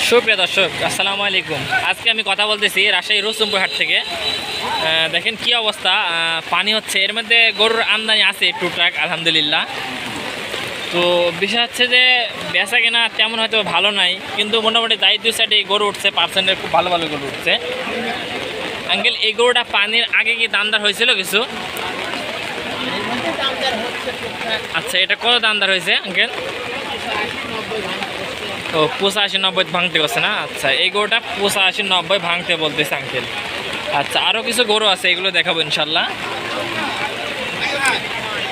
সুপ্রিয় দর্শক, আসসালামু আলাইকুম। আজকে আমি কথা বলতেছি রাজশাহী রসুলপুর হাট থেকে। দেখেন কি অবস্থা, পানি হচ্ছে, এর মধ্যে গরুর আমদানি আছে টুকটাক আলহামদুলিল্লাহ। তো বিষয় হচ্ছে যে বেচা কেনা তেমন হয়তো ভালো নাই, কিন্তু মোটামুটি দায়িত্ব দুই সাইডে গরু উঠছে, পার্সেন্টের খুব ভালো ভালো গরু উঠছে। আঙ্কেল, এই গরুটা পানির আগে কি দামদার হয়েছিল কিছু? আচ্ছা, এটা কত দামদার হয়েছে আঙ্কেল? ও 85-90 ভাঙতে করছে না? আচ্ছা, এই গরুটা 85-90 ভাঙতে বলতেছে আঙ্কেল। আচ্ছা, আরও কিছু গরু আছে, এগুলো দেখাবো ইনশাল্লাহ।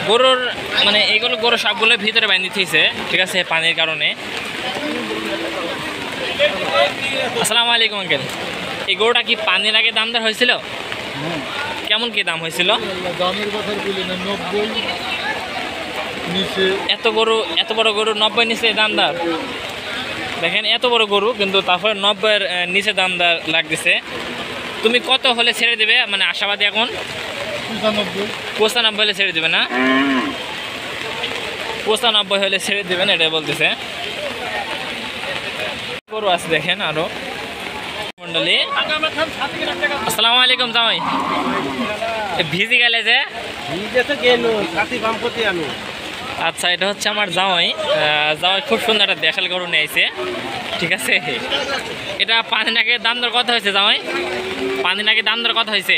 গরুর মানে এইগুলো গরু সবগুলো ভিতরে বাইন্ধে থইছে, ঠিক আছে, পানির কারণে। আসসালামু আলাইকুম আঙ্কেল, এই গরুটা কি পানির আগে দামদার হয়েছিল? কেমন কি দাম হয়েছিল? এত বড় গরু 90 নিচে দামদার? দেখেন এত বড় গরু, কিন্তু তারপরে 90-এর নিচে দামদার লাগতেছে। তুমি কত হলে ছেড়ে দেবে, মানে আশাবাদী এখন? 95 হলে ছেড়ে দেবে না? 95 হলে ছেড়ে দেবেন, এটাই বলতেছে। গরু আছে দেখেন আরো মন্ডলী। আসসালামু আলাইকুম জামাই, ভিজি গেলে যে? আচ্ছা, এটা হচ্ছে আমার জামাই। জামাই খুব সুন্দর একটা দেশাল গরু নিয়েছে, ঠিক আছে। এটা পানি নাকি দাম দর কত হয়েছে জামাই? পানি নাকি দাম দর কত হয়েছে?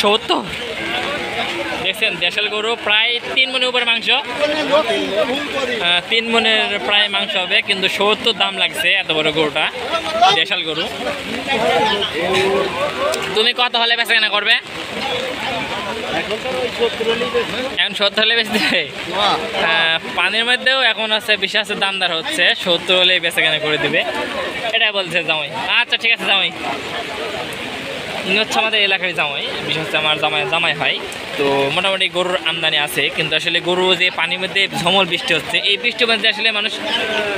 70। দেখছেন, দেশাল গরু প্রায় 3 মনের উপরে মাংস, 3 মনের প্রায় মাংস হবে, কিন্তু 70 দাম লাগছে এত বড় গরুটা, দেশাল গরু। তুমি কত হলে বেচা কেনা করবে? এখন 70 হলে বেশি দেবে? পানির মধ্যেও এখন আছে বিশ্বাসের দামদার হচ্ছে, 70 হলে বেচা কেনা করে দিবে, এটাই বলছে জামাই। আচ্ছা ঠিক আছে জামাই, ইনি হচ্ছে আমাদের এলাকার জামাই, বিশেষ হচ্ছে আমার জামাই হয়। তো মোটামুটি গরুর আমদানি আছে, কিন্তু আসলে গরু যে পানির মধ্যে ঝমল বৃষ্টি হচ্ছে, এই বৃষ্টির মধ্যে আসলে মানুষ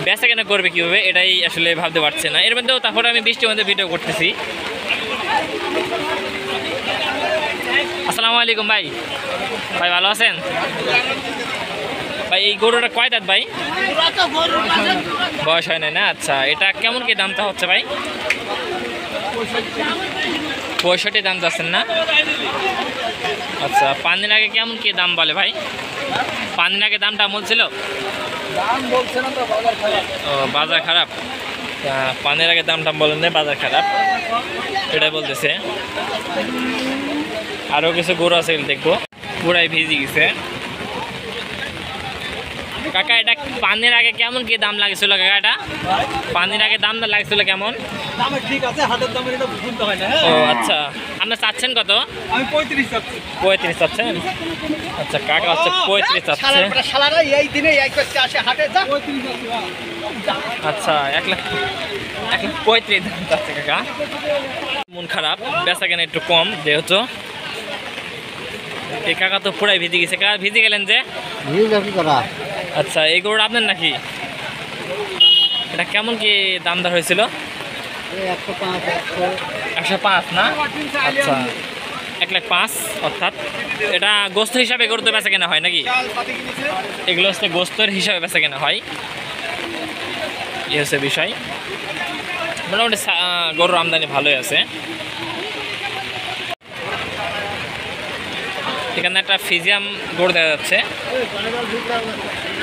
বেচা কেনা করবে কীভাবে, এটাই আসলে ভাবতে পারছে না। এর মধ্যেও তারপরে আমি বৃষ্টির মধ্যে ভিডিও করতেছি। আসসালামু আলাইকুম ভাই, ভালো আছেন ভাই? এই গরুটা কয় দাঁত ভাই? বয়স হয় না? আচ্ছা, এটা কেমন কি দামটা হচ্ছে ভাই? 65 দাম যাচ্ছেন না? আচ্ছা, পানির আগে কেমন কি দাম বলে ভাই? পানির আগে দামটা বলছিল? ও, বাজার খারাপ। পানির আগে দামটা বলেন না, বাজার খারাপ, এটাই বলতেছে। আরও কিছু গরু আছে দেখবো, পুরাই ভিজে গেছে। কাকা, এটা পানির আগে কেমন কি দাম লাগছিল কাকা? এটা পানির আগে দাম লাগছিল কেমন? ও আচ্ছা, আপনার চাচ্ছেন কত? 35 চাচ্ছেন? আচ্ছা, কাকা হচ্ছে 35 চাচ্ছে। আচ্ছা, 1,35,000 দাম চাচ্ছে কাকা। মন খারাপ, বেচা কেনা একটু কম যেহেতু। এই কাকা তো পুরাই ভিজে গেছে। কাকা ভিজে গেলেন যে? আচ্ছা, এই গরুটা আপনার নাকি? এটা কেমন কি দাম দর হয়েছিল? 105 না? আচ্ছা, 1,05,000। অর্থাৎ এটা গোস্ত হিসাবে গরু তো বেচা কেনা হয় নাকি? এগুলো হচ্ছে গোস্তর হিসাবে বেচা কেনা হয়, এই হচ্ছে বিষয়। মোটামুটি গরুর আমদানি ভালোই আছে। এখানে একটা ফিজিয়াম গরু দেখা যাচ্ছে।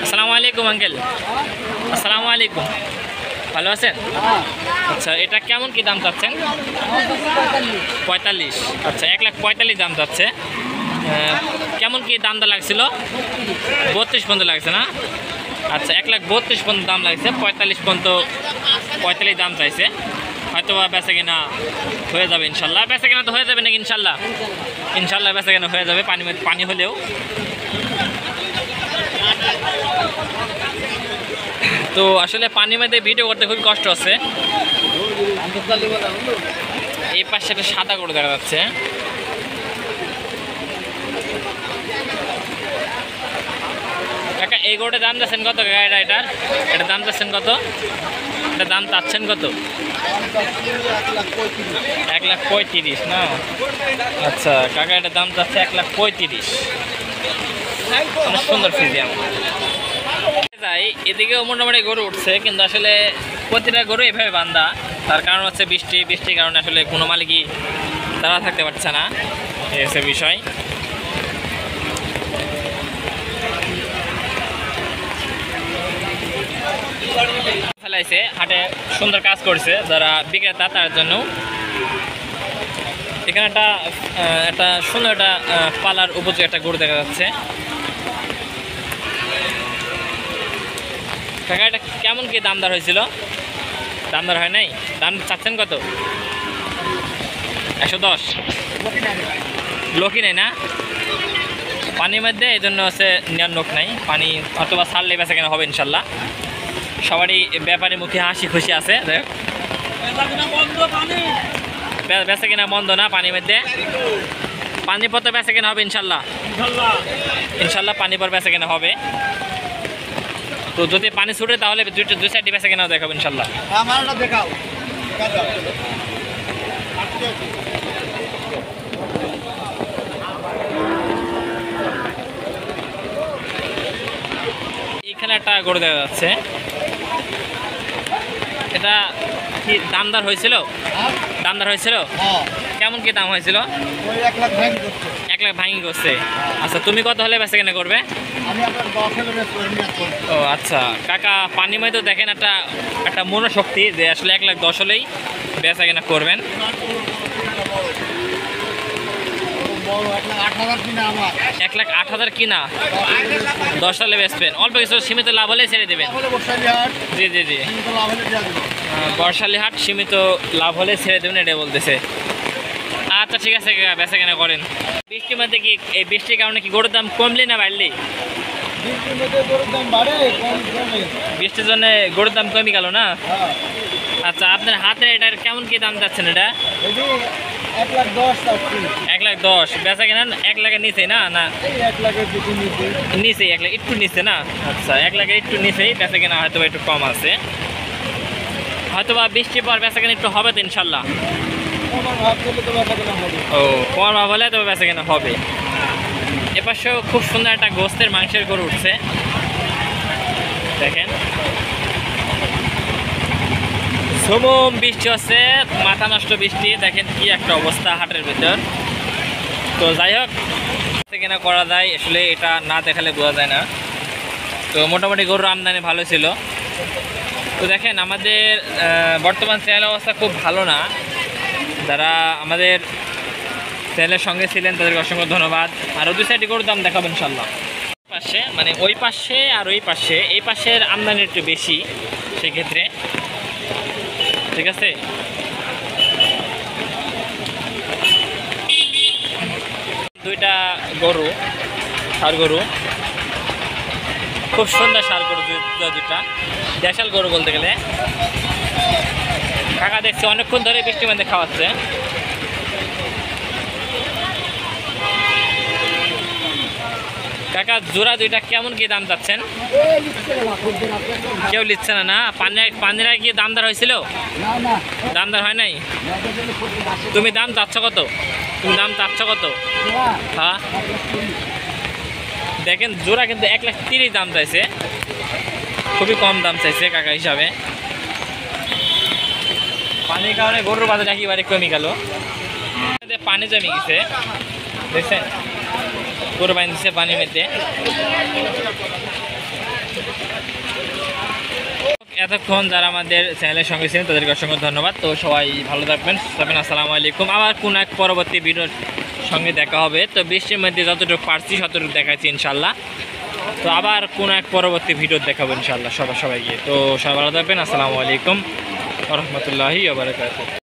আসসালামু আলাইকুম আঙ্কেল। আসসালামু আলাইকুম, ভালো আছেন? আচ্ছা, এটা কেমন কি দাম চাচ্ছেন? 45। আচ্ছা, 1,45,000 দাম চাচ্ছে। কেমন কি দামটা লাগছিল? 32 পর্যন্ত লাগছে না? আচ্ছা, 1,32,000 পর্যন্ত দাম লাগছে, 45 পর্যন্ত 45 দাম চাইছে। হয়তো বা বেচা কেনা হয়ে যাবে ইনশাল্লাহ। বেচা কেনা তো হয়ে যাবে নাকি? ইনশাল্লাহ বেচা কেনা হয়ে যাবে, পানি হলেও। তো আসলে পানির মধ্যে ভিডিও করতে খুব কষ্ট আছে। এই পাশে একটা সাদা গরু দেখা যাচ্ছে। কাকা, এই গরুটার দাম যাচ্ছেন কত কাকা? এটার দাম যাচ্ছেন কত? এটা দাম চাচ্ছেন কত? 1,35,000 না? আচ্ছা কাকা, এটার দাম চাচ্ছে 1,35,000। অনেক সুন্দর ফিজিয়াম। যাই এদিকেও মোটামুটি গরু উঠছে, কিন্তু আসলে প্রতিটা গরু এভাবে বান্ধা। তার কারণ হচ্ছে বৃষ্টির কারণে আসলে কোনো মালিকই তারা থাকতে পারছে না, এই হচ্ছে বিষয়। ফেলাইছে হাটে, সুন্দর কাজ করছে যারা বিক্রেতা তার জন্য। এখানে একটা সুন্দর একটা পালার উপযোগী একটা গরু দেখা যাচ্ছে। কাকা এটা কেমন কি দামদার হয়েছিল? দামদার হয় নাই? দাম চাচ্ছেন কত? 110। লোকই নেই না পানির মধ্যে, এই জন্য হচ্ছে নেওয়ার লোক নাই। পানি অথবা ছাড়লে বেচা কেনা হবে ইনশাল্লাহ। সবারই ব্যাপারী মুখে হাসি খুশি আছে। বেচা কেনা বন্ধ না পানির মধ্যে? পানির পর তো বেচা কেনা হবে ইনশাল্লাহ। ইনশাল্লাহ পানি পর বেচা কেনা হবে। তো যদি পানি ছুটে তাহলে দুই সাইডে বেচা কেনাও দেখাবো ইনশাল্লাহ। দেখাও এখানে একটা গরু দেখা যাচ্ছে, এটা কি দামদার হয়েছিল? দামদার হয়েছিল? কেমন কি দাম হয়েছিল? 1 লাখ ভাঙি করছে। আচ্ছা তুমি কত হলে বেচা কেনা করবে? ও আচ্ছা কাকা, পানি মধ্যে দেখেন একটা মনোশক্তি যে আসলে 1,10,000 হলেই বেচা কেনা করবেন। 1,08,000 কিনা, 10 সালে বেচবেন। অল্প কিছু সীমিত লাভ হলে ছেড়ে দেবেন। জি জি জি, বর্ষালি হাট সীমিত লাভ হলে ছেড়ে দেবেন, এটা বলতেছে। আচ্ছা ঠিক আছে কাকা, বেচা কেনা করেন। বৃষ্টির মধ্যে কি, এই বৃষ্টির কারণে কি গরুর দাম কমলি না বাড়লি? বৃষ্টির জন্য গরুর দাম কমে গেল না? আচ্ছা আপনার হাতের এটার কেমন কি দাম যাচ্ছেন? এটা 1,10,000। বেচা কেনা 1 লাখের নিচে না? না নিচে, 1 লাখ একটু নিচে না? আচ্ছা 1 লাখের একটু নিচেই বেচা কেনা হয়তো একটু কম আছে। হয়তো বা বৃষ্টির পর বেচা কেনা একটু হবে তো ইনশাল্লাহ। ও কম ভাব হলে তবে বেচা কেনা হবে। এপাশেও খুব সুন্দর একটা গোস্তের মাংসের গরু উঠছে, দেখেন। ঝুমুম বৃষ্টি হচ্ছে, মাথা নষ্ট বৃষ্টি, দেখেন কি একটা অবস্থা হাটের ভিতর। তো যাই হোক, কেনা করা যায় আসলে, এটা না দেখালে বোঝা যায় না। তো মোটামুটি গরুর আমদানি ভালো ছিল। তো দেখেন আমাদের বর্তমান চ্যানেল অবস্থা খুব ভালো না। যারা আমাদের চ্যানেলের সঙ্গে ছিলেন তাদেরকে অসংখ্য ধন্যবাদ। আর দুই সাইডে গরুর দাম দেখাবো ইনশাল্লাহ। পাশে মানে ওই পাশে আর ওই পাশে, এই পাশের আমদানি একটু বেশি সেক্ষেত্রে, ঠিক আছে। দুইটা গরু, ষাঁড় গরু, খুব সুন্দর ষাঁড় গরু দুটা, দেশাল গরু বলতে গেলে। কাকা দেখছি অনেকক্ষণ ধরে বৃষ্টির মধ্যে খাওয়াচ্ছে। কাকা জোড়া দুইটা কেমন কি দাম চাচ্ছেন? কেউ নিচ্ছে না? না পানিরা কি দামদার হয়েছিল? দামদার হয় নাই? তুমি দাম চাচ্ছ কত? তুমি দাম চাচ্ছ কত? হ্যাঁ দেখেন জোড়া কিন্তু 1,30,000 দাম চাইছে, খুবই কম দাম চাইছে কাকা হিসাবে। পানির কারণে গরুর বাজার একেবারে কমে গেল, পানি জমে গেছে দেখছেন, গরু বাইন দিচ্ছে পানির মধ্যে। এতক্ষণ যারা আমাদের চ্যানেলের সঙ্গে ছিলেন তাদেরকে অসংখ্য ধন্যবাদ। তো সবাই ভালো থাকবেন, আসসালামু আলাইকুম। আবার কোন এক পরবর্তী ভিডিওর সঙ্গে দেখা হবে। তো বৃষ্টির মধ্যে যতটুকু পারছি ততটুকু দেখাচ্ছি ইনশাল্লাহ। তো আবার কোন এক পরবর্তী ভিডিও দেখাবো ইনশাল্লাহ সবাইকে। তো সবাই ভালো থাকবেন, আসসালামু আলাইকুম ওয়া রাহমাতুল্লাহি ওয়া বারাকাতুহু।